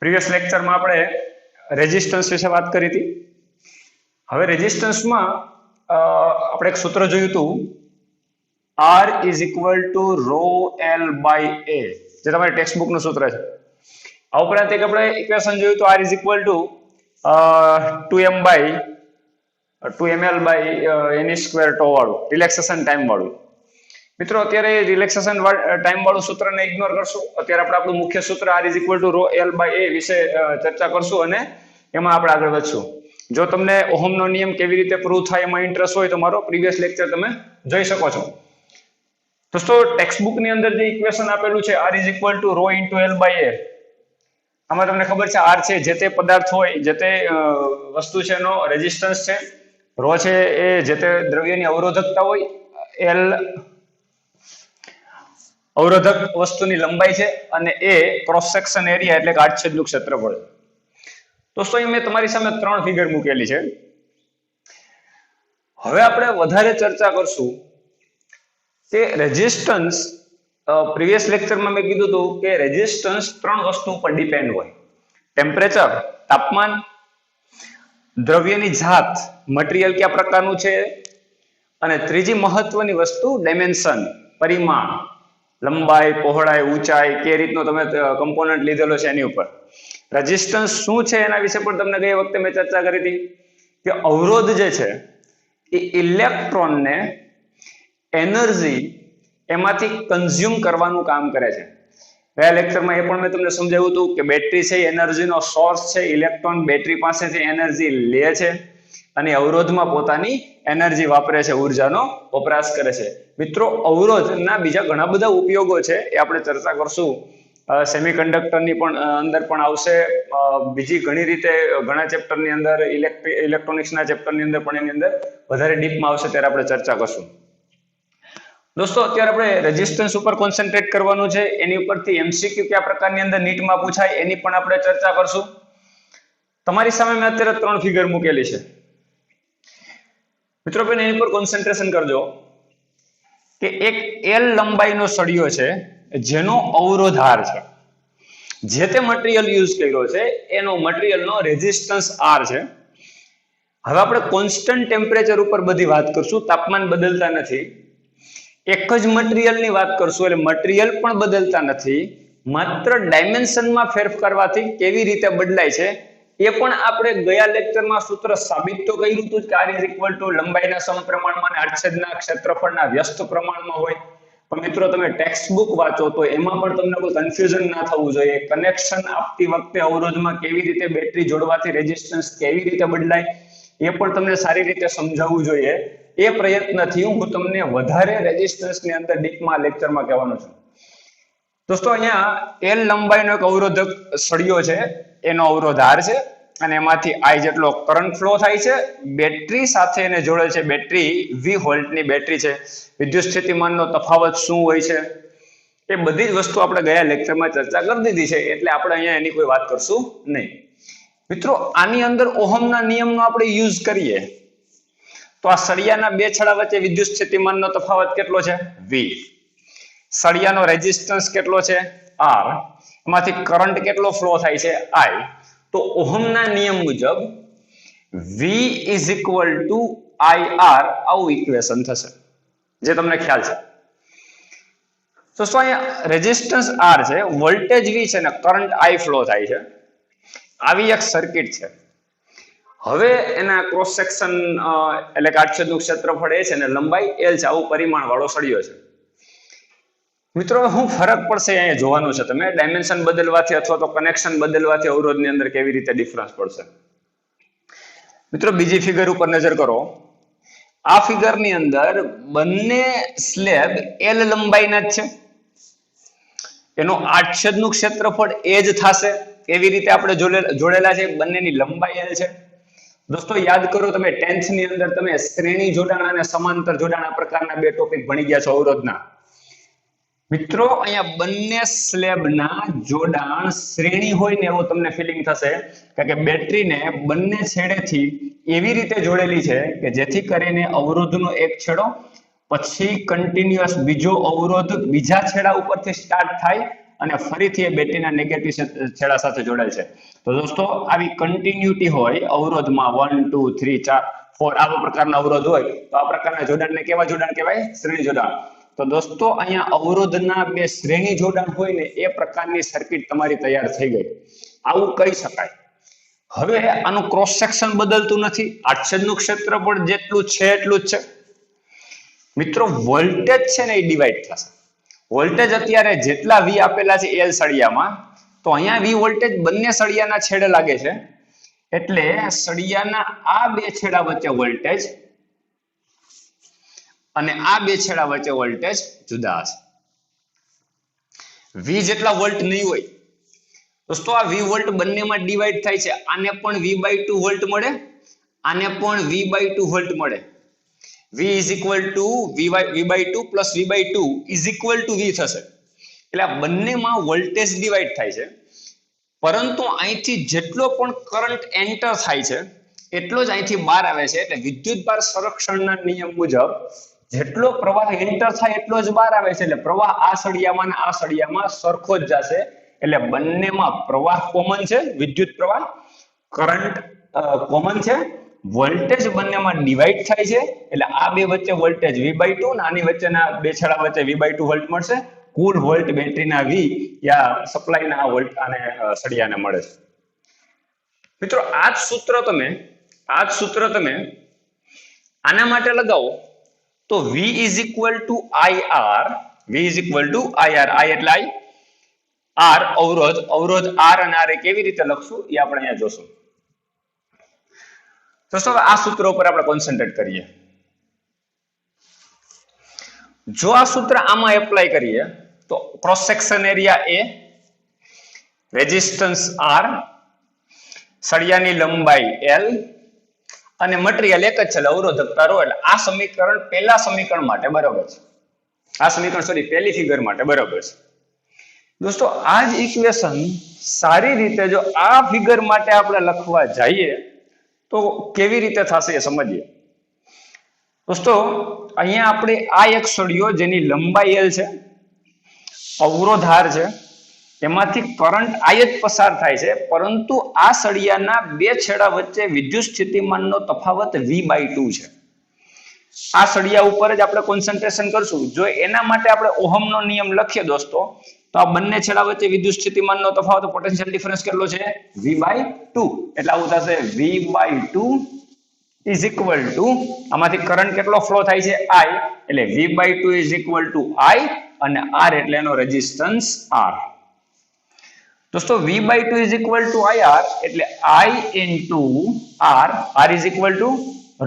Previous લેક્ચરમાં આપણે resistance વિશે વાત કરી હતી. હવે રેઝિસ્ટન્સમાં આપણે એક સૂત્ર જોયું હતું, R is equal to rho L by A, જે તમારી ટેક્સ્ટ બુકનું સૂત્ર છે. આ ઉપરાંત એક આપણે ઇક્વેશન જોયું હતું, R is equal to 2ml by n e square tau વાળું રિલેક્સેશન ટાઈમ વાળું. મિત્રો અત્યારે રિલેક્સેશન ટાઈમ વાળું સૂત્રને ઇગ્નોર કરશું. અત્યારે આપણે આપણું મુખ્ય સૂત્ર R is equal to rho L by A વિશે ચર્ચા કરશું અને એમાં આપણે આગળ વધશું. જો તમને ઓહમનો નિયમ કેવી રીતે પ્રૂવ થાય એમાં ઇન્ટરેસ્ટ હોય તો મારો પ્રીવિયસ લેક્ચર તમે જોઈ શકો છો. દોસ્તો ટેક્સ્ટ બુકની અંદર જે ઇક્વેશન આપેલું છે R is equal to rho into L by A, આમાં તમને ખબર છે R છે જે તે પદાર્થ હોય, જે તે વસ્તુ છે એનો રેઝિસ્ટન્સ છે, રો છે એ જે તે દ્રવ્યની અવરોધકતા હોય, એલ અવરોધક વસ્તુની લંબાઈ છે અને એ ક્રોસ સેક્શન એરિયા એટલે કે આડછેદનું ક્ષેત્રફળ. દોસ્તો અહીં મેં તમારી સામે 3 ફિગર મૂકેલી છે. હવે આપણે વધારે ચર્ચા કરશું કે રેઝિસ્ટન્સ. પ્રીવિયસ લેક્ચરમાં મેં કીધું હતું કે રેઝિસ્ટન્સ 3 વસ્તુ ઉપર ડિપેન્ડ હોય: ટેમ્પરેચર, તાપમાન, દ્રવ્યની જાત, મટીરિયલ કયા પ્રકારનું છે, અને ત્રીજી મહત્વની વસ્તુ ડાયમેન્શન, પરિમાણ, લંબાઈ, પહોળાઈ, ઊંચાઈ, કે રીતનો તમે કમ્પોનન્ટ લીધેલો છે એની ઉપર. રેઝિસ્ટન્સ શું છે એના વિશે પણ તમને ગઈ વખતે મેં ચર્ચા કરી હતી કે અવરોધ જે છે એ ઇલેક્ટ્રોનને એનર્જી એમાંથી કન્ઝ્યુમ કરવાનું કામ કરે છે. ગયા લેક્ચરમાં એ પણ મેં તમને સમજાવ્યું હતું કે બેટરી છે એનર્જીનો સોર્સ છે, ઇલેક્ટ્રોન બેટરી પાસેથી એનર્જી લે છે અને અવરોધમાં પોતાની એનર્જી વાપરે છે, ઉર્જાનો વપરાશ કરે છે. મિત્રો અવરોધના બીજા ઘણા બધા ઉપયોગો છે, એ આપણે ચર્ચા કરશું. સેમિકન્ડક્ટરની પણ અંદર પણ આવશે, બીજી ઘણી રીતે ઘણા ચેપ્ટરની અંદર, ઇલેક્ટ્રોનિક્સના ચેપ્ટરની અંદર પણ એની અંદર વધારે ડીપમાં આવશે, ત્યારે આપણે ચર્ચા કરશું. દોસ્તો અત્યારે આપણે રેઝિસ્ટન્સ ઉપર કોન્સન્ટ્રેટ કરવાનું છે. એની ઉપરથી એમસીક્યુ કયા પ્રકારની અંદર નીટમાં પૂછાય એની પણ આપણે ચર્ચા કરશું. તમારી સામે મેં અત્યારે 3 ફિગર મૂકેલી છે. મિત્રો પણ એની પર કોન્સન્ટ્રેશન કરજો કે એક એલ લંબાઈનો સળિયો છે જેનો અવરોધ R છે. જે તે મટીરિયલ યુઝ કર્યો છે એનો મટીરિયલનો રેઝિસ્ટન્સ R છે. હવે આપણે કોન્સ્ટન્ટ ટેમ્પરેચર ઉપર બધી વાત કરશું, તાપમાન બદલતા નથી. એક જ મટીરિયલની વાત કરશું એટલે મટીરિયલ પણ બદલતા નથી, માત્ર ડાયમેન્શનમાં ફેરફાર કરવાથી કેવી રીતે બદલાય છે એ પણ આપણે ગયા લેક્ચરમાં સૂત્ર સાબિત તો કર્યું હતું કે R ઇઝ ઇક્વલ ટુ લંબાઈના સમપ્રમાણમાં અને આડછેદના ક્ષેત્રફળના વ્યસ્ત પ્રમાણમાં હોય. પણ મિત્રો તમે ટેક્સ્ટ બુક વાંચો તો એમાં પણ તમને કોઈ કન્ફ્યુઝન ના થવું જોઈએ. કનેક્શન આપતી વખતે અવરોધમાં કેવી રીતે બેટરી જોડવાથી રેઝિસ્ટન્સ કેવી રીતે બદલાય એ પણ તમને સારી રીતે સમજાવવું જોઈએ. એ પ્રયત્નથી હું તમને વધારે રેઝિસ્ટન્સની અંદર ડીપમાં લેક્ચરમાં કહેવાનો છું. દોસ્તો અહીંયા એલ લંબાઈનો એક અવરોધક સળિયો છે, એનો અવરોધ R છે અને એમાંથી I જેટલો કરંટ ફ્લો થાય છે. બેટરી સાથે એને જોડે છે, બેટરી V વોલ્ટની બેટરી છે. વિદ્યુત સ્થિતિમાનનો તફાવત શું હોય છે એ બધી જ વસ્તુ આપણે ગયા લેક્ચરમાં ચર્ચા કરી દીધી છે, એટલે આપણે અહીંયા એની કોઈ વાત કરશું નહીં. મિત્રો આની અંદર ઓહમના નિયમનો આપણે યુઝ કરીએ તો આ સળિયાના 2 છેડા વચ્ચે વિદ્યુત સ્થિતિમાનનો તફાવત કેટલો છે? V. સળિયાનો રેઝિસ્ટન્સ કેટલો છે? R. એમાંથી કરંટ કેટલો ફ્લો થાય છે? I. તો ઓહમના નિયમ મુજબ V is equal two IR આવું ઇક્વેશન થશે, જે તમને ખ્યાલ છે. તો શું અહીંયા રેઝિસ્ટન્સ R છે, વોલ્ટેજ V છે ને કરંટ I ફ્લો થાય છે. આવી એક સર્કિટ છે. હવે એના ક્રોસ સેક્શન એટલે કે આડછેદનું ક્ષેત્રફળ એ છે ને લંબાઈ L છે. આવું પરિમાણ વાળો સળિયો છે. મિત્રો શું ફરક પડશે અહીંયા જોવાનું છે તમે. ડાયમેન્શન બદલવાથી અથવા તો કનેક્શન બદલવાથી અવરોધની અંદર કેવી રીતે ડિફરન્સ પડશે. મિત્રો બીજી ફિગર ઉપર નજર કરો. આ ફિગરની અંદર બંને સ્લેબ L લંબાઈના જ છે. એનો આડછેદનું ક્ષેત્રફળ એ જ થશે. એવી રીતે આપણે જોડેલા છે. બંનેની લંબાઈ L છે. દોસ્તો યાદ કરો, તમે 10th ની અંદર તમે શ્રેણી જોડાણ અને સમાંતર જોડાણ આ પ્રકારના 2 ટોપિક ભણી ગયા છો અવરોધના. મિત્રો અહીંયા બંને સ્લેબના જોડાણ શ્રેણી હોય ને એવું તમને ફીલિંગ થશે, કારણ કે બેટરીને બંને છેડેથી એવી રીતે જોડેલી છે કે જેથી કરીને અવરોધનો એક છેડો પછી કન્ટિન્યુઅસ બીજો અવરોધ બીજા છેડા ઉપરથી સ્ટાર્ટ થાય અને ફરીથી એ બેટરીના નેગેટિવ છેડા સાથે જોડાયેલ છે. તો દોસ્તો આવી કન્ટિન્યુટી હોય અવરોધમાં 1 2 3 4 4 આવા પ્રકારના અવરોધ હોય તો આ પ્રકારના જોડાણને કેવા જોડાણ કહેવાય? શ્રેણી જોડાણ. તો દોસ્તો અહીંયા અવરોધના બે શ્રેણી જોડાણ હોય ને એ પ્રકારની સર્કિટ તમારી તૈયાર થઈ ગઈ, આવું કહી શકાય. હવે આનું ક્રોસ સેક્શન બદલતું નથી, આડછેદનું ક્ષેત્રફળ જેટલું છે એટલું જ છે. મિત્રો વોલ્ટેજ છે ને એ ડિવાઈડ થશે. વોલ્ટેજ અત્યારે જેટલા V આપેલા છે એલ સળિયામાં, તો અહીંયા V વોલ્ટેજ બંને સળિયાના છેડે લાગે છે, એટલે સળિયાના આ બે છેડા વચ્ચે વોલ્ટેજ અને આ બે છેડા વચ્ચે વોલ્ટેજ જુદા હશે. V જેટલા વોલ્ટ નહીં હોય દોસ્તો, આ V વોલ્ટ બંનેમાં ડિવાઈડ થાય છે. આને પણ V/2 વોલ્ટ મળે, આને પણ V/2 વોલ્ટ મળે. V is equal to V/2 plus V/2 is equal to V થશે. એટલે આ બંનેમાં વોલ્ટેજ ડિવાઈડ થાય છે, પરંતુ અહીંથી જેટલો પણ કરંટ એન્ટર થાય છે એટલો જ અહીંથી બહાર આવે છે. એટલે વિદ્યુતભાર સંરક્ષણના નિયમ મુજબ જેટલો પ્રવાહ એન્ટર થાય એટલો જ બહાર આવે છે. એટલે પ્રવાહ આ સળિયામાં અને આ સળિયામાં સરખો જ જશે. એટલે બંનેમાં પ્રવાહ કોમન છે, વિદ્યુત પ્રવાહ, કરંટ કોમન છે, વોલ્ટેજ બંનેમાં ડિવાઈડ થાય છે. એટલે આ બે વચ્ચે વોલ્ટેજ V/2 અને આની વચ્ચેના બે છેડા વચ્ચે V/2 વોલ્ટ મળશે. કુલ વોલ્ટ બેટરીના V યા સપ્લાયના વોલ્ટ આને સળિયાને મળે છે. મિત્રો આ જ સૂત્ર તમે આના માટે લગાવો તો V is equal to IR. V is equal to IR. I એટલે I, R અવરોધ R અને R કેવી રીતે લખશું એ આપણે અહીંયા જોશું. તો આ સૂત્ર ઉપર આપણે કોન્સન્ટ્રેટ કરીએ. જો આ સૂત્ર આમાં એપ્લાય કરીએ તો cross section area A, resistance R, સળિયાની લંબાઈ L અને મટીરીયલ એક જ છે, અવરોધકતા ρ. એટલે આ સમીકરણ પહેલા સમીકરણ માટે બરાબર છે. આ સમીકરણ પહેલી ફિગર માટે બરાબર છે. દોસ્તો આ જ ઇક્વેશન સારી રીતે જો આ ફિગર માટે આપણે લખવા જઈએ તો કેવી રીતે થશે એ સમજીએ. દોસ્તો અહીંયા આપણે આ એક સળિયો જેની લંબાઈ L છે, અવરોધ R છે, એમાંથી કરંટ I જ પસાર થાય છે, પરંતુ આ સળિયાના બે છેડા વચ્ચે વિદ્યુત સ્થિતિમાનનો તફાવત V/2 છે. આ સળિયા ઉપર જ આપણે કોન્સન્ટ્રેશન કરશું. જો એના માટે આપણે ઓહમનો નિયમ લખીએ દોસ્તો, તો આ બંને છેડા વચ્ચે વિદ્યુત સ્થિતિમાનનો તફાવત, પોટેન્શિયલ ડિફરન્સ કેટલો છે? V/2. એટલે આવું થશે V/2 is equal to, આમાંથી કરંટ કેટલો ફ્લો થાય છે? I. એટલે V/2 is equal to I અને R એટલે એનો રેઝિસ્ટન્સ R. દોસ્તો V/2 is equal to IR એટલે I into R. R is equal to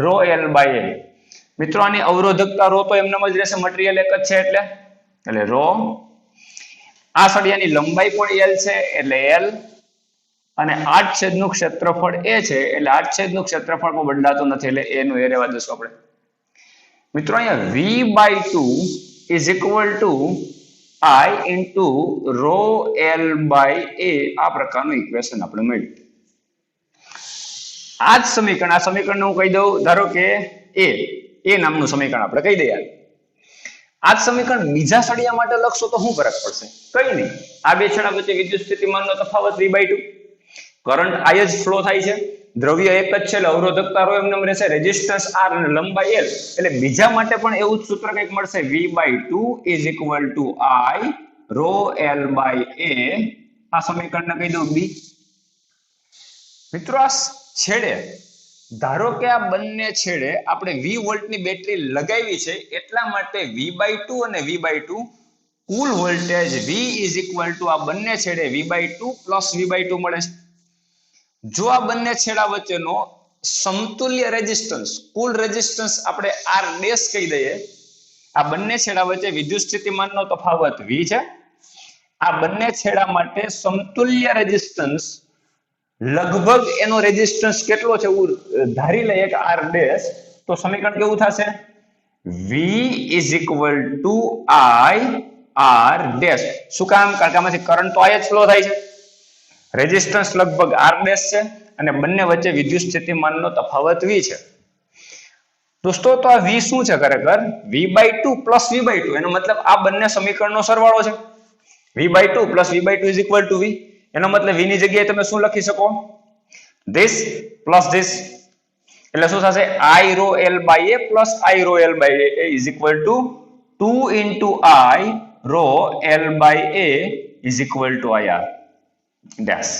ρL/A. મિત્રો આની અવરોધકતા ρ તો એમનેમ જ રહેશે, મટીરીયલ એક જ છે એટલે ρ. આ સળિયાની લંબાઈ પણ L છે એટલે L અને આડછેદનું ક્ષેત્રફળ A છે એટલે આડછેદનું ક્ષેત્રફળ પણ બદલાતું નથી એટલે A નું એ રહેવા દઈશું આપણે. મિત્રો અહીંયા V/2 is equal to I into ρL/A આ પ્રકારનું ઇક્વેશન આપણે મળ્યું. આ જ સમીકરણ, આ સમીકરણને હું કહી દઉં, ધારો કે A નામનું સમીકરણ આપણે કહી દઈએ. આ જ સમીકરણ બીજા સળિયા માટે લખશો તો શું ફરક પડશે? કઈ નહીં. આ બે છેડા વચ્ચે વિદ્યુત સ્થિતિમાનનો તફાવત V/2, કરંટ I જ ફ્લો થાય છે, દ્રવ્ય એક જ છે એટલે અવરોધકતા ρ એમને રહેશે, રેઝિસ્ટન્સ R અને લંબાઈ L. એટલે બીજા માટે પણ એવું જ સૂત્ર કંઈક મળશે, V/2 is equal to I ρL/A. આ સમીકરણને કહી દઉં B. મિત્રો આ છેડે ધારો કે આ બંને છેડે આપણે V વોલ્ટની બેટરી લગાવી છે, એટલા માટે V/2 અને V/2 cool voltage V is equal to આ બંને છેડે V/2 plus V/2 મળે છે. જો આ બંને છેડા વચ્ચેનો સમતુલ્ય રેઝિસ્ટન્સ, કુલ રેઝિસ્ટન્સ આપણે R ડેશ કહી દઈએ. આ બંને છેડા વચ્ચે વિદ્યુત સ્થિતિમાનનો તફાવત V છે. આ બંને છેડા માટે સમતુલ્ય રેઝિસ્ટન્સ લગભગ એનો રેઝિસ્ટન્સ કેટલો છે ધારી લઈએ કે R ડેશ, તો સમીકરણ કેવું થશે? V is equal to I R dash. શું કામ? કારણ કે આમાંથી કરંટ તો I જ ફ્લો થાય છે, રેઝિસ્ટન્સ લગભગ R ડેશ છે અને બંને વચ્ચે વિદ્યુત સ્થિતિમાનનો તફાવત V છે. દોસ્તો તો આ V શું છે ખરેખર? V/2 plus V/2. એનો મતલબ આ બંને સમીકરણનો સરવાળો છે. v/2 plus v/2 is equal two v. એનો મતલબ v ની જગ્યાએ તમે શું લખી શકો? this plus this. એટલે શું થશે? I rho L by A plus I rho L by A is equal to 2 into I rho L by A is equal to IR dash.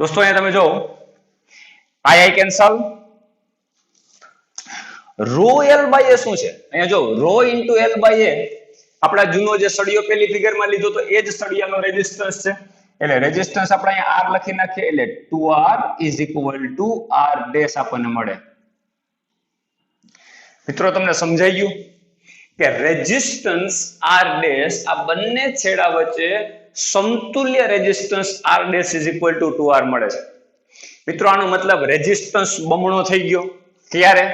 દોસ્તો અહીંયા તમે જો I cancel. Row L by A શું છે? અહીંયા જો row into L by A આપણા જૂનો જે સળિયો પેલી ફિગરમાં લીધો તો એ જ સળિયાનો રેઝિસ્ટન્સ છે. એટલે રેઝિસ્ટન્સ આપણે અહીંયા R લખી નાખીએ એટલે 2R is equal to R dash આપણને મળે. મિત્રો તમને સમજાઈ ગયું કે રેઝિસ્ટન્સ R dash આ બંને છેડા વચ્ચે સમતુલ્ય resistance R dash is equal to 2R મળે છે. મિત્રો આનો મતલબ રેઝિસ્ટન્સ બમણો થઈ ગયો. ક્યારે?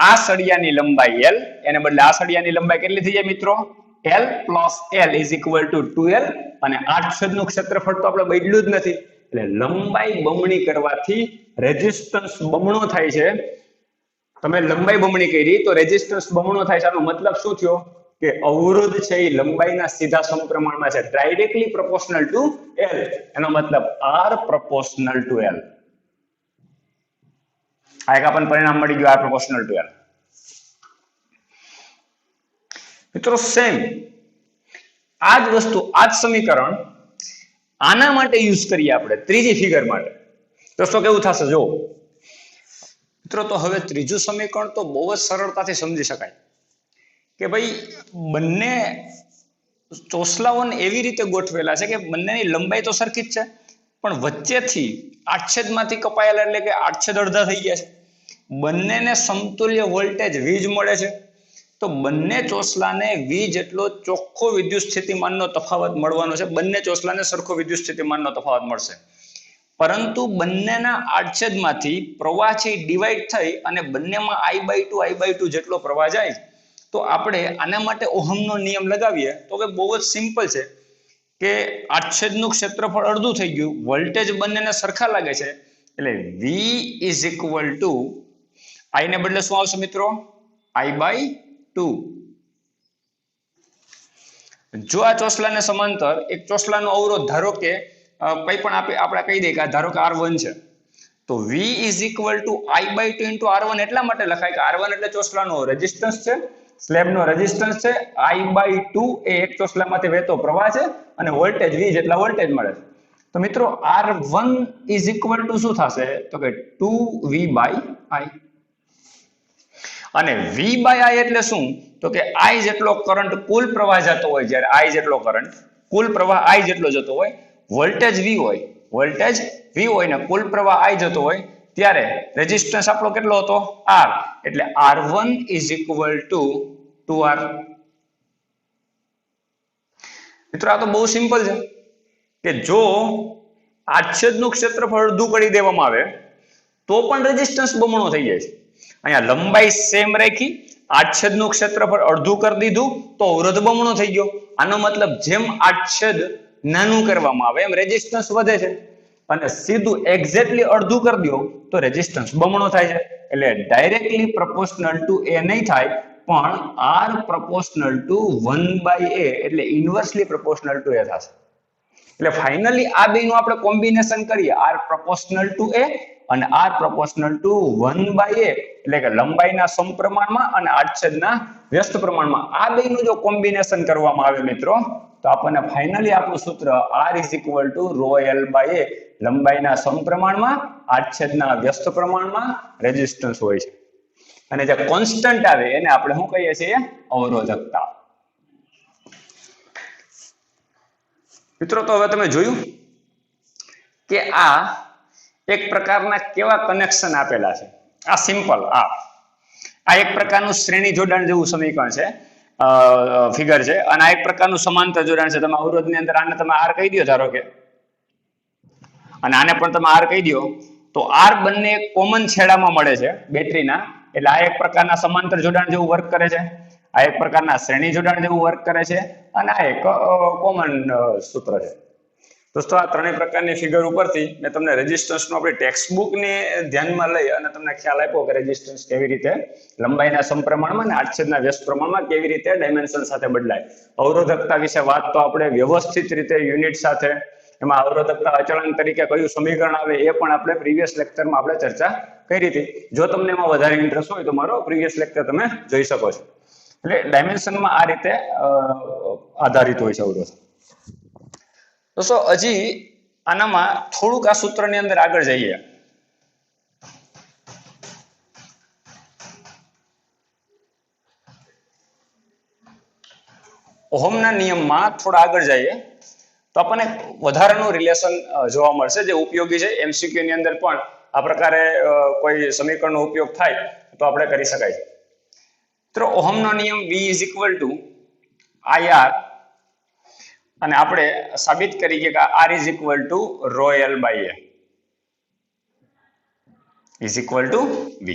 આ સળિયાની લંબાઈ L એને બદલે આ સળિયાની લંબાઈ કેટલી થઈ જાય મિત્રો? L plus L is equal to 2L અને 8 છેદનું ક્ષેત્રફળ તો આપણે બદલ્યું જ નથી. એટલે લંબાઈ બમણી કરવાથી રેઝિસ્ટન્સ બમણો થાય છે. તમે લંબાઈ બમણી કરી તો રેઝિસ્ટન્સ બમણો થાય છે. આનો મતલબ શું થયો કે અવરોધ છે એ લંબાઈના સીધા સમપ્રમાણમાં છે, ડાયરેક્ટલી પ્રોપોર્શનલ ટુ L. એનો મતલબ R પ્રોપોર્શનલ ટુ L. આ એક આપણને પરિણામ મળી ગયું R પ્રોપોર્શનલ ટુ L. મિત્રો સેમ આ જ વસ્તુ આ જ સમીકરણ આના માટે યુઝ કરીએ આપણે ત્રીજી ફિગર માટે. દોસ્તો કેવું થશે જો મિત્રો, તો હવે ત્રીજું સમીકરણ તો બહુ જ સરળતાથી સમજી શકાય કે ભાઈ બંને ચોસલાઓને એવી રીતે ગોઠવેલા છે કે બંનેની લંબાઈ તો સરખી જ છે, પણ વચ્ચેથી આડછેદમાંથી કપાયેલા એટલે કે આડછેદ અડધા થઈ ગયા છે. બંનેને સમતુલ્ય વોલ્ટેજ V જ મળે છે. તો બંને ચોસલાને V જેટલો ચોખ્ખો વિદ્યુત સ્થિતિમાનનો તફાવત મળવાનો છે. બંને ચોસલાને સરખો વિદ્યુત સ્થિતિમાનનો તફાવત મળશે, પરંતુ બંનેના આડછેદમાંથી પ્રવાહ છે ડિવાઈડ થઈ અને બંનેમાં I/2 જેટલો પ્રવાહ જાય. તો આપણે આના માટે ઓહમનો નિયમ લગાવીએ તો કે બહુ જ સિમ્પલ છે કે આડછેદનું ક્ષેત્રફળ અડધું થઈ ગયું, વોલ્ટેજ બંનેને સરખા લાગે છે, એટલે V is equal to I ને બદલે શું આવશે મિત્રો? I/2. જો આ ચોસલાને સમાંતર એક ચોસલાનો અવરોધ ધારો કે કંઈ પણ આપણે કહી દઈએ કે ધારો કે R1 છે, તો V is equal to I/2 into R1 એટલા માટે લખાય કે R1 એટલે ચોસલાનો રેઝિસ્ટન્સ છે, સ્લેબનો રેઝિસ્ટન્સ છે, I/2 એ એક ચોસલામાંથી વહેતો પ્રવાહ છે અને વોલ્ટેજ V જેટલા વોલ્ટેજ મળે છે. તો મિત્રો R1 is equal to શું થશે? તો કે 2V/I. અને V/I એટલે શું? તો કે I જેટલો કરંટ કુલ પ્રવાહ જતો હોય, જ્યારે I જેટલો કરંટ કુલ પ્રવાહ I જેટલો જતો હોય, વોલ્ટેજ V હોય, ને કુલ પ્રવાહ I જતો હોય, ત્યારે રેઝિસ્ટન્સ આપણો કેટલો હતો? R. એટલે R1 is equal to 2R. મિત્રો આ તો બહુ સિમ્પલ છે કે જો આડછેદનું ક્ષેત્રફળ અડધું કરી દેવામાં આવે તો પણ રેઝિસ્ટન્સ બમણો થઈ જાય છે. અહીંયા લંબાઈ સેમ રાખી, આડછેદનું ક્ષેત્રફળ અડધું કરી દીધું તો અવરોધ બમણો થઈ ગયો. આનો મતલબ જેમ આડછેદ નાનું કરવામાં આવે એમ રેઝિસ્ટન્સ વધે છે, અને સીધું એક્ઝેક્ટલી અડધું કરી દો તો રેઝિસ્ટન્સ બમણો થાય છે. એટલે ડાયરેક્ટલી પ્રોપોર્શનલ ટુ A નહીં થાય, પણ R પ્રોપોર્શનલ ટુ 1/A એટલે ઇન્વર્સલી પ્રોપોર્શનલ ટુ A થશે. એટલે ફાઇનલી આ બેનું આપણે કોમ્બિનેશન કરીએ, R પ્રોપોર્શનલ ટુ A અને R પ્રોપોર્શનલ ટુ 1/A એટલે કે લંબાઈના સમપ્રમાણમાં અને આડછેદના વ્યસ્ત પ્રમાણમાં આ બેનું જો કોમ્બિનેશન કરવામાં આવે મિત્રો, તો આપણને ફાઇનલી આપણું સૂત્ર R is equal to rho L/A લંબાઈના સમપ્રમાણમાં આડછેદના વ્યસ્ત પ્રમાણમાં રેઝિસ્ટન્સ હોય છે. અને જે કોન્સ્ટન્ટ આવે એને આપણે શું કહીએ છીએ? અવરોધકતા. મિત્રો તો હવે તમે જોયું કે આ એક પ્રકારના કેવા કનેક્શન આપેલા છે. આ સિમ્પલ આ એક પ્રકારનું શ્રેણી જોડાણ જેવું સમીકરણ છે, ફિગર છે, અને આ એક પ્રકારનું સમાંતર જોડાણ છે. તમે અવરોધની અંદર આને તમે R કહી દો ધારો કે, અને આને પણ તમે R કહી દો, તો R બંને કોમન છેડામાં મળે છે બેટરીના. એટલે આ એક પ્રકારના સમાંતર જોડાણ જેવું વર્ક કરે છે, આ એક પ્રકારના શ્રેણી જોડાણ જેવું વર્ક કરે છે, અને આ એક કોમન સૂત્ર છે. દોસ્તો આ ત્રણેય પ્રકારની ફિગર ઉપરથી મેં તમને રેઝિસ્ટન્સનો આપણી ટેક્સ્ટબુકને ધ્યાનમાં લઈ અને તમને ખ્યાલ આપ્યો કે રેઝિસ્ટન્સ કેવી રીતે લંબાઈના સમપ્રમાણમાં અને આડછેદના વ્યસ્ત પ્રમાણમાં કેવી રીતે ડાયમેન્શન સાથે બદલાય. અવરોધકતા વિશે વાત તો આપણે વ્યવસ્થિત રીતે યુનિટ સાથે, એમાં અવરોધકતા અચળાંક તરીકે કયું સમીકરણ આવે એ પણ આપણે પ્રીવિયસ લેક્ચરમાં આપણે ચર્ચા કરી હતી. જો તમને એમાં વધારે ઇન્ટરેસ્ટ હોય તો મારો પ્રીવિયસ લેક્ચર તમે જોઈ શકો છો. એટલે ડાયમેન્શનમાં આ રીતે આધારિત હોય છે અવરોધ. દોસ્તો હજી આનામાં થોડુંક આ સૂત્રની અંદર આગળ જઈએ. ઓહમના નિયમમાં થોડા આગળ જઈએ તો આપણને વધારાનું રિલેશન જોવા મળશે જે ઉપયોગી છે. એમસીક્યુ ની અંદર પણ આ પ્રકારે કોઈ સમીકરણનો ઉપયોગ થાય તો આપણે કરી શકાય. તો ઓહમનો નિયમ V = IR અને આપણે સાબિત કરીએ કે R = ρl/A = V.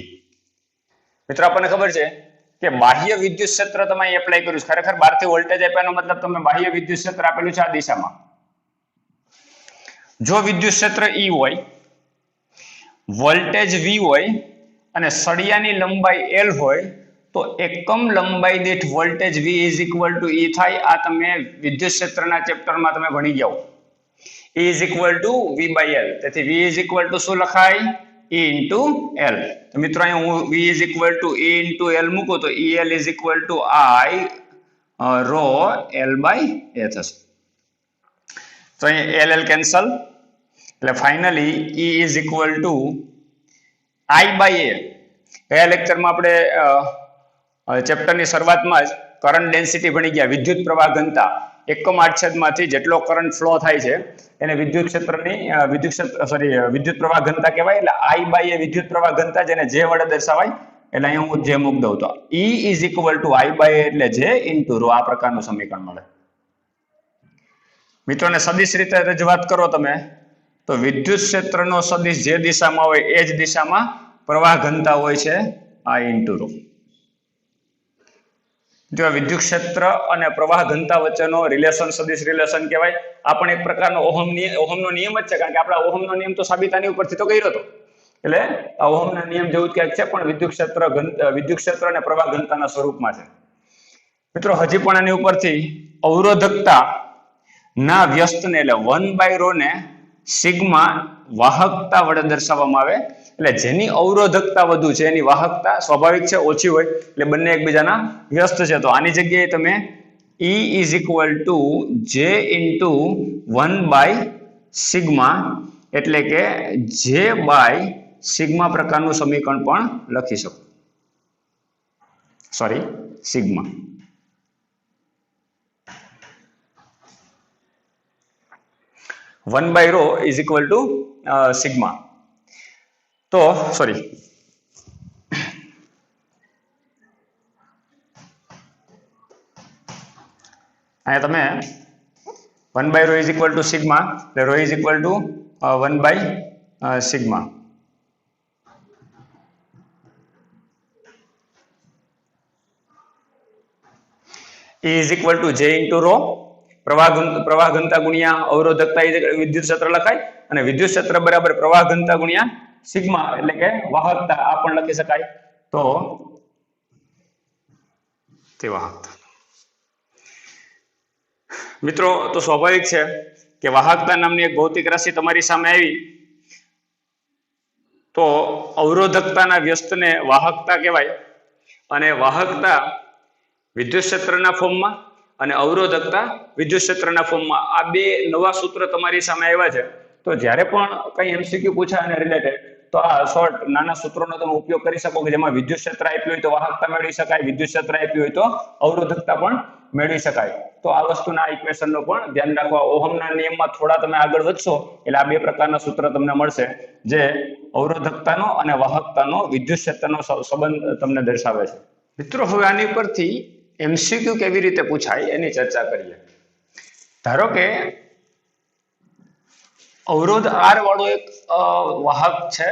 મિત્રો આપણને ખબર છે કે બાહ્ય વિદ્યુત ક્ષેત્ર તમે એપ્લાય કર્યું છે. ખરેખર બહારથી વોલ્ટેજ આપ્યાનો મતલબ તમે બાહ્ય વિદ્યુત ક્ષેત્ર આપેલું છે આ દિશામાં. જો વિદ્યુત ક્ષેત્ર E હોય, વોલ્ટેજ V હોય અને સળિયાની લંબાઈ L હોય તો એકમ લંબાઈ દીઠ વોલ્ટેજ V = E થાય. આ તમે વિદ્યુત ક્ષેત્રના ચેપ્ટરમાં તમે ભણી ગયા. E = V/L. તેથી V = શું લખાય? E × L. તો મિત્રો અહીંયા હું V = E × L મૂકું તો EL = I ρl/A થશે. તો અહીંયા LL કેન્સલ એટલે ફાઇનલી E = I/A. ગયા લેક્ચરમાં આપણે ચેપ્ટરની શરૂઆતમાં જ કરંટ ડેન્સિટી ભણી ગયા. વિદ્યુત પ્રવાહ ઘનતા એકમ આડછેદમાંથી જેટલો કરંટ ફ્લો થાય છે એને વિદ્યુત ક્ષેત્રની વિદ્યુત પ્રવાહ ઘનતા કહેવાય. એટલે I/A વિદ્યુત પ્રવાહ ઘનતા જેને J વડે દર્શાવાય. એટલે અહીંયા હું J મૂકી દઉં તો E = I/A એટલે J × ρ. આ પ્રકારનું સમીકરણ મળે. મિત્રોને સદિશ રીતે રજૂઆત કરો તમે તો વિદ્યુત ક્ષેત્રનો સદિશ જે દિશામાં હોય એ જ દિશામાં પ્રવાહ ઘનતા હોય છે I × ρ. જો વિદ્યુત ક્ષેત્ર અને પ્રવાહ ઘનતા વચ્ચેનો રિલેશન સદિશ રિલેશન કહેવાય. આ પણ એક પ્રકારનો ઓહમનો નિયમ જ છે, કારણ કે આપણા ઓહમનો નિયમ તો સાબિત આની ઉપરથી તો કર્યો હતો. એટલે આ ઓહમના નિયમ જેવું જ ક્યાંક છે, પણ વિદ્યુત ક્ષેત્ર અને પ્રવાહ ઘનતાના સ્વરૂપમાં છે. મિત્રો હજી પણ આની ઉપરથી અવરોધકતા ના વ્યસ્તને એટલે 1/ρ ને સિગ્મા વાહકતા વડે દર્શાવવામાં આવે. એટલે જેની અવરોધકતા વધુ છે એની વાહકતા સ્વાભાવિક છે ઓછી હોય. એટલે બંને એકબીજાના વ્યસ્ત છે. તો આની જગ્યાએ તમે E = J × 1/σ એટલે કે J/σ પ્રકારનું સમીકરણ પણ લખી શકો. સિગ્મા. (1/ρ = સિગ્મા. તો અહીંયા તમે 1/ρ = સિગ્મા એટલે ρ = 1/σ. E = J × ρ. પ્રવાહ ઘનતા ગુણ્યા અવરોધકતા વિદ્યુત ક્ષેત્ર લખાય અને વિદ્યુત ક્ષેત્ર બરાબર પ્રવાહ ઘનતા ગુણ્યા સિગ્મા એટલે કે વાહકતા આ પણ લખી શકાય. તો તે વાહકતા. મિત્રો તો સ્વાભાવિક છે કે વાહકતા નામની એક ભૌતિક રાશિ તમારી સામે આવી તો અવરોધકતાના વ્યસ્તને વાહકતા કહેવાય અને વાહકતા વિદ્યુત ક્ષેત્રના ફોર્મમાં અને અવરોધકતા વિદ્યુત ક્ષેત્રના ફોર્મમાં. આ બે નવા સૂત્ર તમારી સામે આવ્યા છે. તો જ્યારે પણ કંઈ MCQ પૂછાય અને રિલેટેડ તો આ શોર્ટ નાના સૂત્રોનો તમે ઉપયોગ કરી શકો કે જેમાં વિદ્યુત ક્ષેત્ર આપ્યું હોય તો વાહકતા મેળવી શકાય, વિદ્યુત ક્ષેત્ર આપ્યું હોય તો અવરોધકતા પણ મેળવી શકાય. તો આ વસ્તુના ઇક્વેશનનો પણ ધ્યાન રાખવા. ઓહમના નિયમમાં થોડા તમે આગળ વધશો એટલે આ બે પ્રકારના સૂત્ર તમને મળશે જે અવરોધકતાનો અને વાહકતાનો વિદ્યુત ક્ષેત્રનો સંબંધ તમને દર્શાવે છે. મિત્રો હવે આની પરથી MCQ કેવી રીતે પૂછાય એની ચર્ચા કરીએ. ધારો કે અવરોધ R વાળો એક વાહક છે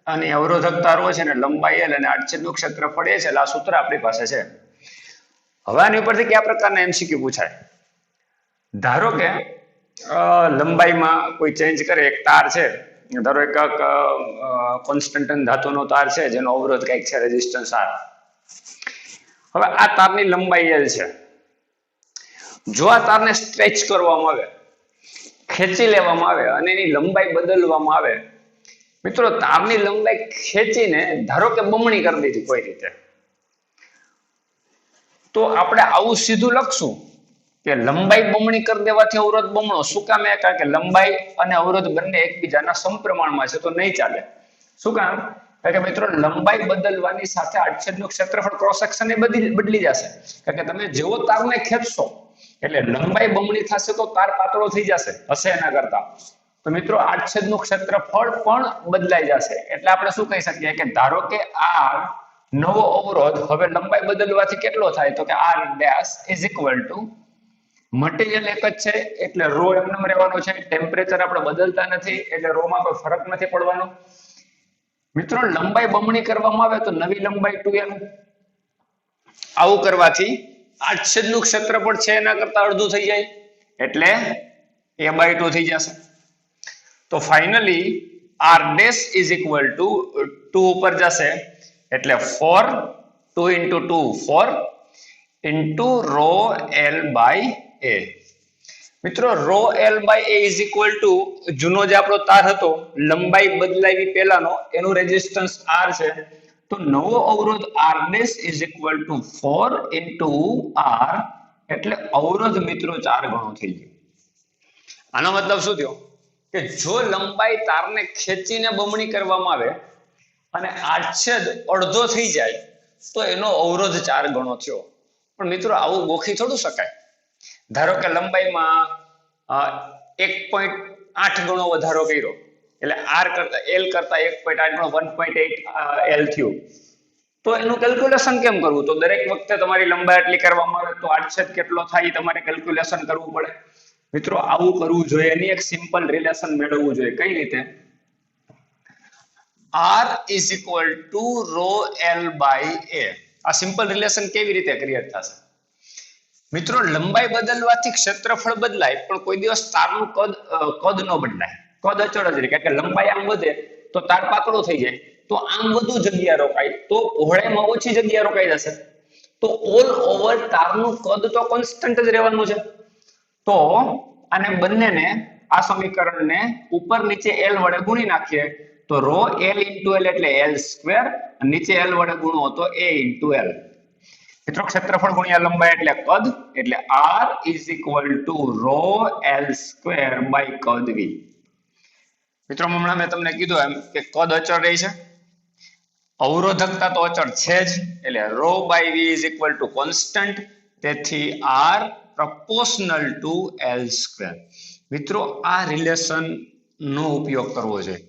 અને અવરોધકતા ρ છે ને લંબાઈ L અને આડછેદનું ક્ષેત્રફળ A છે. એટલે આ સૂત્ર આપણી પાસે છે. હવે આની ઉપરથી કયા પ્રકારના MCQ પૂછાય? ધારો કે લંબાઈમાં કોઈ ચેન્જ કરે, એક તાર છે, ધારો એક કોન્સ્ટન્ટ ધાતુનો તાર છે જેનો અવરોધ કંઈક છે રેઝિસ્ટન્સ R. હવે આ તારની લંબાઈ L છે. જો આ તારને સ્ટ્રેચ કરવામાં આવે, ખેંચી લેવામાં આવે અને એની લંબાઈ બદલવામાં આવે, મિત્રો તારની લંબાઈ ખેંચીને ધારો કે બમણી કરી દીધી કોઈ રીતે, તો આપણે આવું સીધું લખશું કે લંબાઈ બમણી કરી દેવાથી અવરોધ બમણો. શું કામ? કારણ કે લંબાઈ અને અવરોધ બંને એકબીજાના સમપ્રમાણમાં છે, તો નહીં ચાલે. શું કામ? કારણ કે મિત્રો લંબાઈ બદલવાની સાથે આડછેદનું ક્ષેત્રફળ ક્રોસ સેક્શન એ બદલી જશે. કારણ કે તમે જેવો તારને ખેંચશો એટલે લંબાઈ બમણી થશે તો તાર પાતળો થઈ જશે હશે એના કરતા. તો મિત્રો આડછેદનું ક્ષેત્રફળ પણ બદલાઈ જશે. એટલે આપણે શું કહી શકીએ કે ધારો કે R નવો અવરોધ હવે લંબાઈ બદલવાથી કેટલો થાય, તો કે R dash is equal two material એક જ છે એટલે રો એમને રહેવાનો છે, ટેમ્પરેચર આપણે બદલતા નથી એટલે રો માં કોઈ ફરક નથી પડવાનો. મિત્રો લંબાઈ બમણી કરવામાં આવે તો નવી લંબાઈ 2l. આવું કરવાથી આડછેદનું ક્ષેત્રફળ છે એના કરતા અડધું થઈ જાય એટલે a/2 થઈ જશે. તો finally R dash is equal two 2 ઉપર જશે એટલે 4 2 into 2 4 into rho L by A. મિત્રો rho L by A is equal to જૂનો જે આપણો તાર હતો લંબાઈ બદલાવી પહેલાનો એનું રેઝિસ્ટન્સ R છે, તો નવો અવરોધ R dash is equal to 4 into R એટલે અવરોધ મિત્રો 4 ગણો થઈ ગયો. આનો મતલબ શું થયો કે જો લંબાઈ તારને ખેંચીને બમણી કરવામાં આવે અને આડછેદ અડધો થઈ જાય તો એનો અવરોધ 4 ગણો થયો. પણ મિત્રો આવું ગોખી થોડું શકાય. ધારો કે લંબાઈમાં 1.8 ગણો વધારો કર્યો એટલે R કરતા L કરતા 1.8 ગણો 1.8 L થયું, તો એનું કેલ્ક્યુલેશન કેમ કરવું? તો દરેક વખતે તમારી લંબાઈ આટલી કરવામાં આવે તો આડછેદ કેટલો થાય તમારે કેલ્ક્યુલેશન કરવું પડે. મિત્રો આવું કરવું જોઈએ, એની એક સિમ્પલ રિલેશન મેળવવું જોઈએ. કઈ રીતે? R is equal to rho L by A. આ સિમ્પલ રિલેશન કેવી રીતે ક્રિએટ થશે? મિત્રો લંબાઈ બદલવાથી ક્ષેત્રફળ બદલાય પણ કોઈ દિવસ તારનું કદ ન બદલાય. કદ અચળ જ રહે. કારણ કે લંબાઈ આમ વધે તો તાર પાતળો થઈ જાય, તો આમ વધુ જગ્યા રોકાય તો પહોળાઈમાં ઓછી જગ્યા રોકાઈ જશે. તો ઓલ ઓવર તારનું કદ તો કોન્સ્ટન્ટ જ રહેવાનું છે. તો આને બંનેને આ સમીકરણને ઉપર નીચે L વડે ગુણી નાખીએ તો રો L into L એટલે L સ્ક્વેર, નીચે L વડે ગુણો તો A into L. મિત્રો ક્ષેત્રફળ ગુણ્યા લંબાઈ એટલે કદ, એટલે R is equal to row L square by કદ V. મિત્રો હમણાં મેં તમને કીધું એમ કે કદ અચળ રહી છે, અવરોધકતા તો અચળ છે જ, એટલે rho by V is equal to constant, તેથી R proportional to L square. મિત્રો આ રિલેશન નો ઉપયોગ કરવો જોઈએ.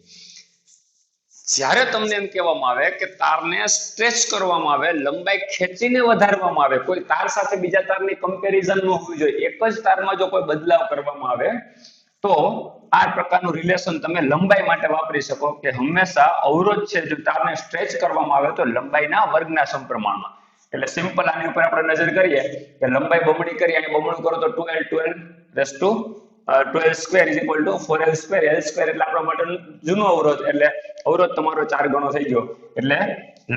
જ્યારે તમને એમ કહેવામાં આવે કે તારને સ્ટ્રેચ કરવામાં આવે, લંબાઈ ખેંચીને વધારવામાં આવે, કોઈ તાર સાથે બીજા તારની કમ્પેરિઝન ન હોવી જોઈએ, એક જ તારમાં જો કોઈ બદલાવ કરવામાં આવે તો આ પ્રકારનું રિલેશન તમે લંબાઈ માટે વાપરી શકો કે હંમેશા અવરોધ છે જો તારને સ્ટ્રેચ કરવામાં આવે તો લંબાઈના વર્ગના સમપ્રમાણમાં. એટલે સિમ્પલ આની ઉપર આપણે નજર કરીએ કે લંબાઈ બમણી કરી અને બમણું કરો તો 12 square is equal two 4L square. L square એટલે આપણા માટે જૂનો અવરોધ, એટલે અવરોધ તમારો 4 ગણો થઈ ગયો. એટલે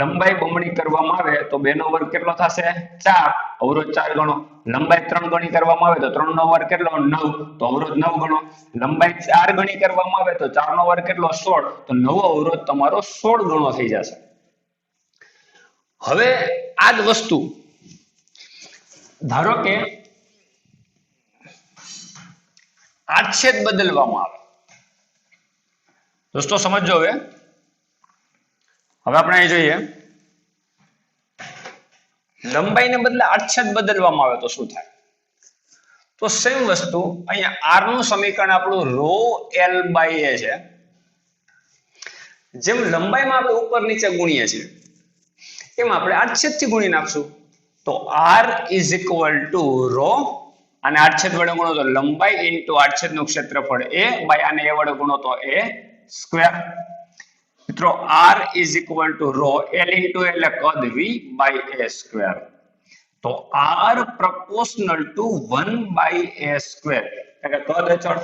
લંબાઈ બમણી કરવામાં આવે તો 2 નો વર્ગ કેટલો થશે? 4, અવરોધ 4 ગણો. લંબાઈ 3 ગણી કરવામાં આવે તો 3 નો વર્ગ કેટલો? 9, તો અવરોધ 9 ગણો. લંબાઈ 4 ગણી કરવામાં આવે તો 4 નો વર્ગ કેટલો? 16, તો નવો અવરોધ તમારો 16 ગણો થઈ જશે. હવે આ જ વસ્તુ ધારો કે આડછેદ બદલવામાં આવે. દોસ્તો સમજો. હવે આપણે અહીં જોઈએ લંબાઈને બદલે આડછેદ બદલવામાં આવે તો શું થાય? તો સેમ વસ્તુ અહીંયા R નું સમીકરણ આપણું રો L by A છે. જેમ લંબાઈમાં આપણે ઉપર નીચે ગુણીએ છીએ એમ આપણે આડછેદથી ગુણી નાખશું. તો R is equal to rho અને આડછેદ વડે ગુણો તો લંબાઈ ઇન્ટુ આડછેદનું ક્ષેત્રફળ A બાય આને A વડે ગુણો તો A સ્ક્વેર. મિત્રો R is equal to row L into એટલે કદ V બાય A સ્ક્વેર. તો R proportional to 1 by A square. કારણ કે કદ અચળ,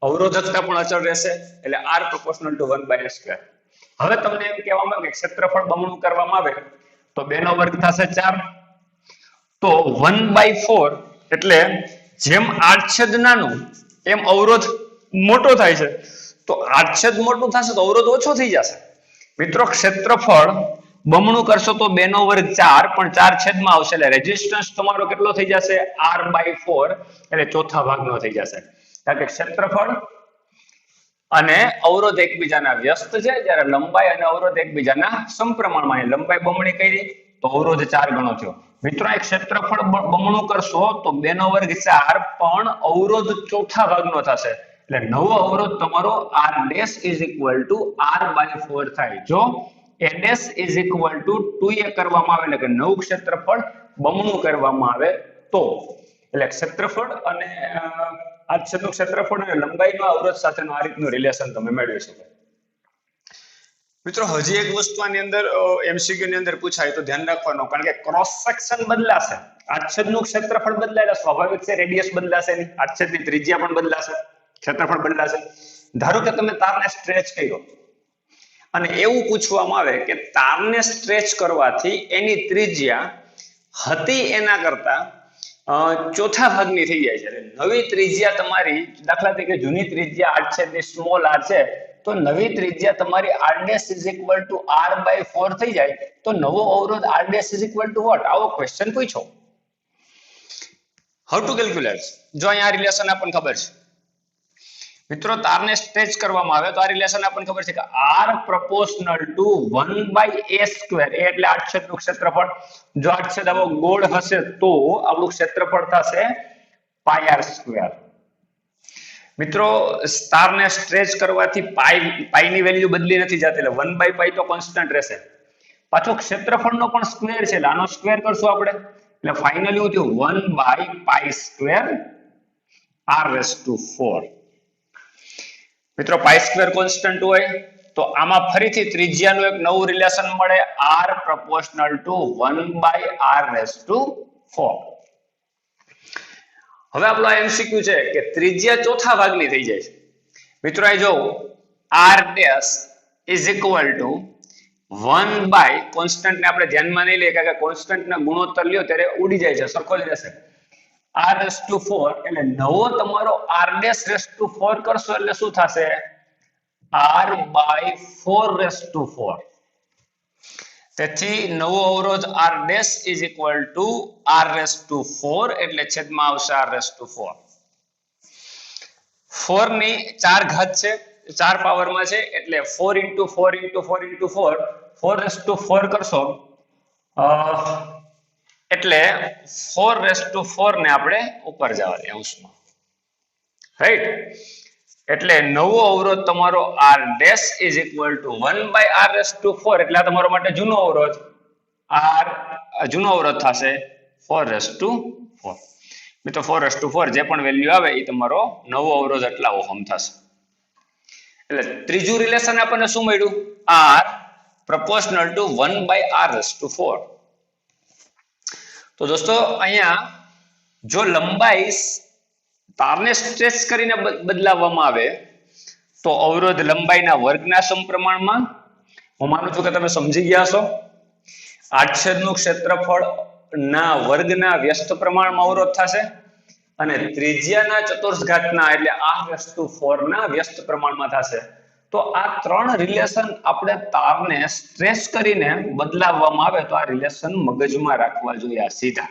અવરોધકતા પણ અચળ રહેશે, એટલે r proportional to 1/s². હવે તમને એમ કહેવામાં આવે કે ક્ષેત્રફળ બમણું કરવામાં આવે તો 2 નો વર્ગ થશે 4, તો 1/4 એટલે જેમ આડછેદ નાનું એમ અવરોધ મોટો થાય છે, તો આડછેદ મોટું થશે તો અવરોધ ઓછો થઈ જશે. મિત્રો ક્ષેત્રફળ બમણું કરશો તો 2 નો વર્ગ 4, પણ 4 છેદમાં આવશે એટલે રેઝિસ્ટન્સ તમારો કેટલો થઈ જશે r/4, એટલે ચોથા ભાગનો થઈ જશે. કારણ કે ક્ષેત્રફળ અને અવરોધ એકબીજાના વ્યસ્ત છે, જ્યારે લંબાઈ અને અવરોધ એકબીજાના સમપ્રમાણમાં. લંબાઈ બમણી કરી તો અવરોધ 4 ગણો થયો. મિત્રો એક ક્ષેત્રફળ બમણું કરશો તો 2 નો વર્ગ 4, પણ અવરોધ ચોથા ભાગનો થશે, એટલે નવો અવરોધ તમારો r dash is equal to r/4 થાય. જો a dash is equal two 2a કરવામાં આવે, એટલે કે નવું ક્ષેત્રફળ બમણું કરવામાં આવે તો, એટલે ક્ષેત્રફળ અને આડછેદનું ક્ષેત્રફળ અને લંબાઈનો અવરોધ સાથેનો આ રીતનું રિલેશન તમે મેળવી શકો. મિત્રો હજી એક વસ્તુ આની અંદર એમસીક્યુ ની અંદર પૂછાય તો ધ્યાન રાખવાનું, કારણ કે ક્રોસ સેક્શન બદલાશે, આડછેદનું ક્ષેત્રફળ બદલાય, સ્વાભાવિક છે રેડિયસ બદલાશે નહીં, આડછેદની ત્રિજ્યા પણ બદલાશે, ક્ષેત્રફળ બદલાશે. ધારો કે તમે તારને સ્ટ્રેચ કર્યો અને એવું પૂછવામાં આવે કે તારને સ્ટ્રેચ કરવાથી એની ત્રિજ્યા હતી એના કરતા ચોથા ભાગની થઈ જાય છે, નવી ત્રિજ્યા તમારી, દાખલા તરીકે જૂની ત્રિજ્યા આડછેદની સ્મોલ r છે, તો નવી ત્રિજ્યા તમારી r dash is equal to r/4 થઈ જાય, તો નવો અવરોધ r dash is equal to what? આવો ક્વેશ્ચન પૂછો. How to calculate? જો અહીંયા આ રિલેશન આપણને ખબર છે મિત્રો, તારને સ્ટ્રેચ કરવામાં આવે તો આ રિલેશન આપણને ખબર છે કે r proportional to 1/a², એટલે આડછેદનું ક્ષેત્રફળ. જો આડછેદ આવો ગોળ હશે તો આપણું ક્ષેત્રફળ થશે πr². મિત્રો તારને સ્ટ્રેચ કરવાથી પાઈની વેલ્યુ બદલી નથી જતી, એટલે 1/π તો કોન્સ્ટન્ટ રહેશે. પાછો ક્ષેત્રફળનો પણ સ્ક્વેર છે, એટલે આનો સ્ક્વેર કરશું આપણે, એટલે ફાઇનલી શું થયું 1/π² r⁴. મિત્રો π² કોન્સ્ટન્ટ હોય તો આમાં ફરીથી ત્રિજ્યાનું એક નવું રિલેશન મળે, r proportional to 1/r⁴. હવે આપણો એમસીક્યુ છે કે ત્રિજ્યા ચોથા ભાગની થઈ જાય છે. મિત્રો અહીં જો r dash is equal two 1/ constant ને આપણે ધ્યાનમાં નહીં લઈએ, કારણ કે કોન્સ્ટન્ટ ના ગુણોત્તર લ્યો ત્યારે ઉડી જાય છે, સરખો જ રહેશે. r⁴ એટલે નવો તમારો r ડેશ ⁴ કરશો એટલે શું થશે? r/4⁴. તેથી નવો અવરોધ r dash is equal two r⁴, એટલે છેદમાં આવશે r⁴. 4 ની 4 ઘાત છે, 4 પાવરમાં છે, એટલે 4 × 4 × 4 × 4 4⁴ કરશો એટલે 4⁴ ને આપણે ઉપર જવા દે અંશમાં, રાઈટ? એટલે નવો અવરોધ તમારો r dash is equal two 1/r⁴, એટલે આ તમારો માટે જૂનો અવરોધ થશે 4⁴. મિત્રો 4⁴ જે પણ વેલ્યુ આવે એ તમારો નવો અવરોધ એટલા ઓહમ થશે. એટલે ત્રીજું રિલેશન આપણને શું મળ્યું? r proportional to 1/r⁴. તો દોસ્તો અહીંયા જો લંબાઈ તારને સ્ટ્રેચ કરીને બદલાવવામાં આવે તો અવરોધ લંબાઈના વર્ગના સમપ્રમાણમાં. હું માનું છું કે તમે સમજી ગયા છો. આડછેદનું ક્ષેત્રફળ ના વર્ગના વ્યસ્ત પ્રમાણમાં અવરોધ થશે અને ત્રિજ્યાના ચતુર્થઘાતના એટલે r⁴ ના વ્યસ્ત પ્રમાણમાં થશે. તો આ ત્રણ રિલેશન આપણે તારને સ્ટ્રેચ કરીને બદલાવવામાં આવે તો આ રિલેશન મગજમાં રાખવા જોઈએ સીધા.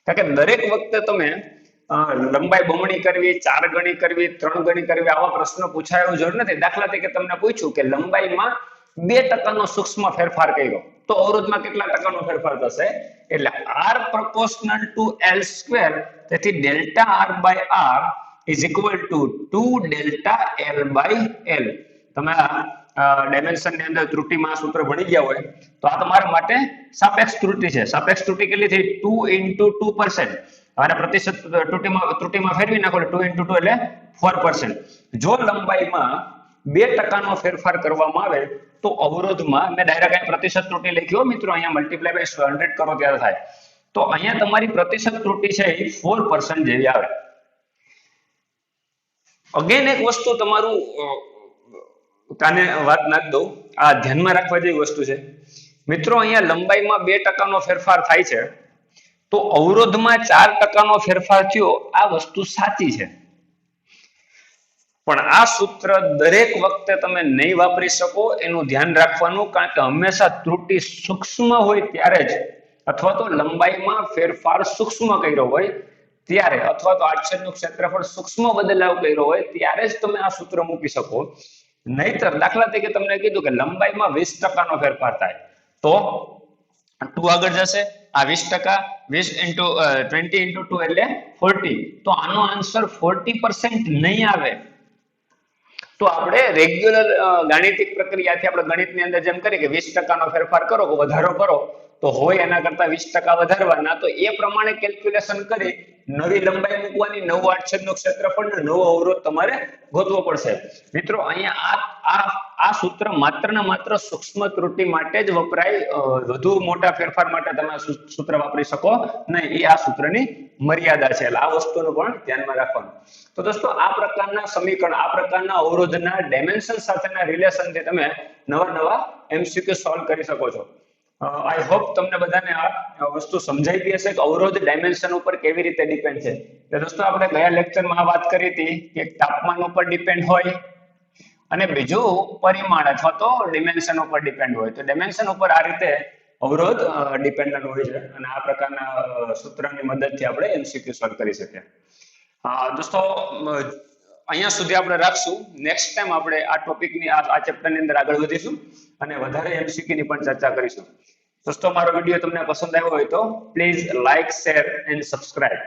કારણ કે દરેક વખતે તમે લંબાઈ બમણી કરવી, 4 ગણી કરવી, 3 ગણી કરવી આવા પ્રશ્નો પૂછાય એવું જરૂર નથી. દાખલા તરીકે તમને પૂછ્યું કે લંબાઈમાં 2% સૂક્ષ્મ ફેરફાર કર્યો તો અવરોધમાં કેટલા ટકાનો ફેરફાર થશે? એટલે r proportional to l², તેથી delta r/r is equal to 2 delta l/l. તમે ડાયમેન્શન ની અંદર ત્રુટિમાં સૂત્ર ભણી ગયા હોય તો આ તમારા માટે સાપેક્ષ ત્રુટિ છે. સાપેક્ષ ત્રુટિ કેટલી થઈ? 2 × 2%. અને પ્રતિશત ત્રુટિમાં ફેરવી નાખો એટલે 2 × 2 એટલે 4%. જો લંબાઈમાં 2% નો ફેરફાર કરવામાં આવે તો અવરોધમાં, મેં ડાયરેક્ટ અહીં પ્રતિશત ત્રુટિ લખ્યો મિત્રો, અહીંયા મલ્ટીપ્લાય બાય 100 કરો ત્યારે થાય. તો અહીંયા તમારી પ્રતિશત ત્રુટિ છે એ 4% જેવી આવે. અગેન એક વસ્તુ તમારું કાને વાત નાખ દઉં, આ ધ્યાનમાં રાખવા જેવી વસ્તુ છે મિત્રો. અહીંયા લંબાઈમાં 2% ફેરફાર થાય છે, તો અવરોધમાં 4% ફેરફાર થયો, આ વસ્તુ સાચી છે. પણ આ સૂત્ર દરેક વખતે તમે નહીં વાપરી શકો, એનું ધ્યાન રાખવાનું, કારણ કે હંમેશા ત્રુટિ સૂક્ષ્મ હોય ત્યારે જ, અથવા તો લંબાઈમાં ફેરફાર સૂક્ષ્મ કર્યો હોય ત્યારે, અથવા તો આડછેદનું ક્ષેત્રફળ સૂક્ષ્મ બદલાવ કર્યો હોય ત્યારે જ તમે આ સૂત્ર મૂકી શકો. નહીતર દાખલા તરીકે તમને કીધું કે લંબાઈમાં 20% ફેરફાર થાય, તો 2 આગળ જશે, આ 20%, 20 into 2 એટલે 40, તો આનો આન્સર 40% નહીં આવે. તો આપણે રેગ્યુલર ગાણિતિક પ્રક્રિયાથી આપણે ગણિતની અંદર જેમ કરીએ કે 20% ફેરફાર કરો કે વધારો કરો, તો હોય એના કરતા 20% વધારવાના, તો એ પ્રમાણે કેલ્ક્યુલેશન કરી નવી લંબાઈ મૂકવાની, નવું આડછેદનું ક્ષેત્રફળ ને નવો અવરોધ તમારે ગોતવો પડશે. મિત્રો અહીંયા આ સૂત્ર માત્ર ને માત્ર સૂક્ષ્મ ત્રુટિ માટે જ વપરાય, વધુ મોટા ફેરફાર માટે તમે સૂત્ર વાપરી શકો નહીં, એ આ સૂત્રની મર્યાદા છે. એટલે આ વસ્તુનું પણ ધ્યાનમાં રાખવાનું. તો દોસ્તો આ પ્રકારના સમીકરણ, આ પ્રકારના અવરોધના ડાયમેન્શન સાથેના રિલેશનથી તમે નવા MCQ સોલ્વ કરી શકો છો. આઈ હોપ તમને બધાને આ વસ્તુ સમજાઈ ગઈ હશે કે અવરોધ ડાયમેન્શન ઉપર કેવી રીતે ડિપેન્ડ છે. તો દોસ્તો આપણે ગયા લેક્ચરમાં વાત કરી હતી કે તાપમાન ઉપર ડિપેન્ડ હોય અને બીજું પરિમાણ અથવા તો ડિમેન્શન ઉપર ડિપેન્ડ હોય. તો ડિમેન્શન ઉપર આ રીતે અવરોધ ડિપેન્ડન્ટ હોય છે, અને આ પ્રકારના સૂત્રની મદદથી આપણે MCQ સોલ્વ કરી શકીએ. દોસ્તો અહીંયા સુધી આપણે રાખશું. નેક્સ્ટ ટાઈમ આપણે આ ટોપિકની આ ચેપ્ટરની અંદર આગળ વધીશું અને વધારે MCQ ની પણ ચર્ચા કરીશું. દોસ્તો મારો વિડીયો તમને પસંદ આવ્યો હોય તો please like, share and subscribe.